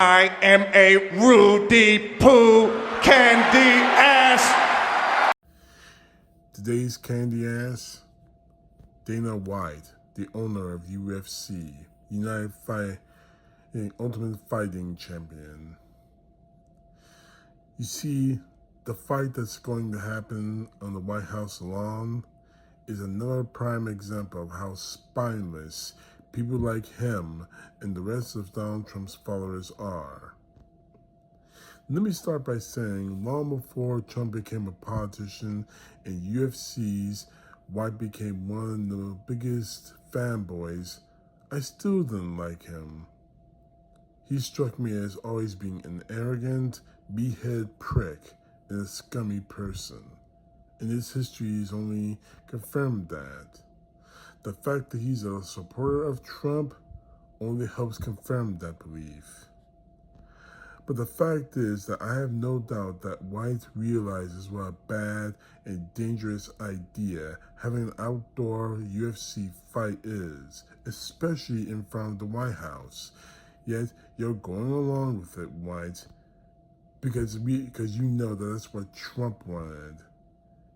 I am a Rudy Poo Candy Ass. Today's candy ass, Dana White, the owner of UFC, Ultimate Fighting Champion. You see, the fight that's going to happen on the White House lawn is another prime example of how spineless people like him and the rest of Donald Trump's followers are. Let me start by saying, long before Trump became a politician and UFC's White became one of the biggest fanboys, I still didn't like him. He struck me as always being an arrogant, behead prick and a scummy person. And his history has only confirmed that. The fact that he's a supporter of Trump only helps confirm that belief. But the fact is that I have no doubt that White realizes what a bad and dangerous idea having an outdoor UFC fight is, especially in front of the White House. Yet you're going along with it, White, because you know that that's what Trump wanted.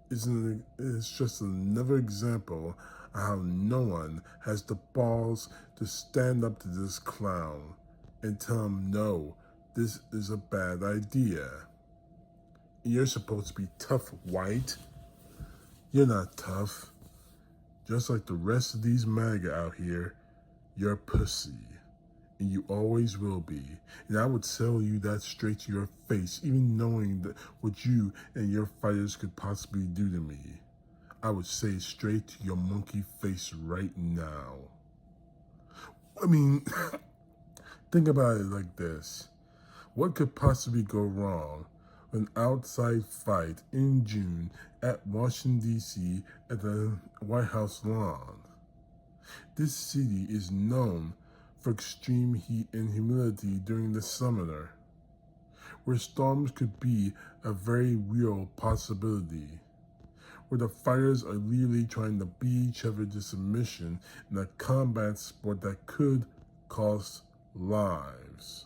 It's just another example of how no one has the balls to stand up to this clown and tell him no. This is a bad idea. You're supposed to be tough, White. You're not tough. Just like the rest of these MAGA out here, you're a pussy. And you always will be. And I would tell you that straight to your face, even knowing that what you and your fighters could possibly do to me. I would say it straight to your monkey face right now. I mean, think about it like this. What could possibly go wrong? An outside fight in June at Washington, D.C. at the White House lawn. This city is known for extreme heat and humidity during the summer, where storms could be a very real possibility, where the fighters are literally trying to beat each other to submission in a combat sport that could cost lives.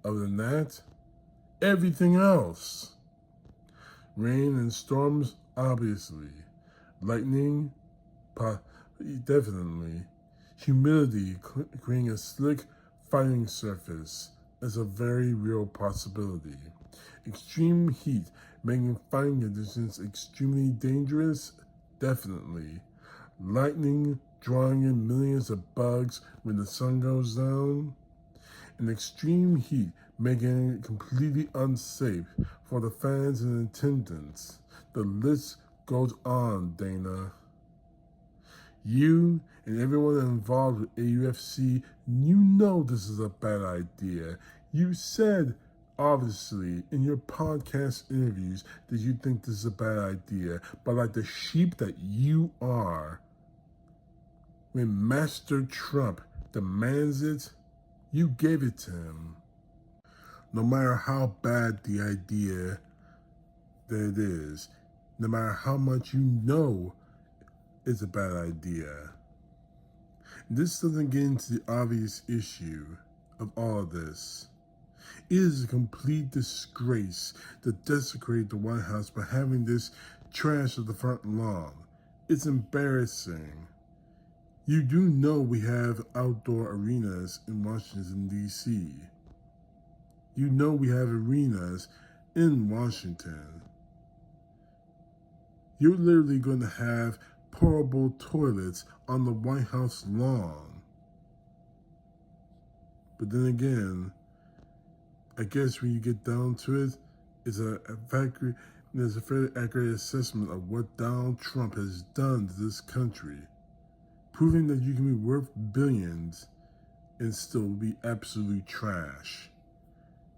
Other than that, everything else. Rain and storms, obviously. Lightning, definitely. Humidity, creating a slick fighting surface, is a very real possibility. Extreme heat, making fighting conditions extremely dangerous, definitely. Lightning, drawing in millions of bugs when the sun goes down. And extreme heat, making it completely unsafe for the fans and attendants. The list goes on, Dana. You and everyone involved with AUFC, you know this is a bad idea. You said, obviously, in your podcast interviews that you think this is a bad idea. But like the sheep that you are, when Master Trump demands it, you gave it to him. No matter how bad the idea that it is, no matter how much you know it's a bad idea. This doesn't get into the obvious issue of all of this. It is a complete disgrace to desecrate the White House by having this trash at the front lawn. It's embarrassing. You do know we have outdoor arenas in Washington, D.C. You know we have arenas in Washington. You're literally going to have portable toilets on the White House lawn. But then again, I guess when you get down to it, there's a fairly accurate assessment of what Donald Trump has done to this country, proving that you can be worth billions and still be absolute trash.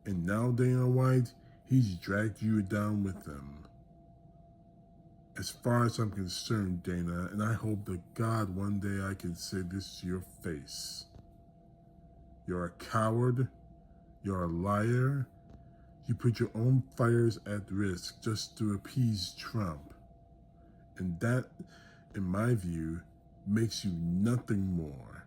And now, Dana White, he's dragged you down with him. As far as I'm concerned, Dana, and I hope to God one day I can say this to your face. You're a coward. You're a liar. You put your own fighters at risk just to appease Trump. And that, in my view, makes you nothing more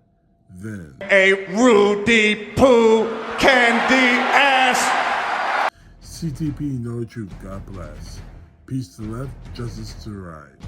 then. A Rudy Poo Candy Ass. CTP, know the truth. God bless. Peace to the left, justice to the right.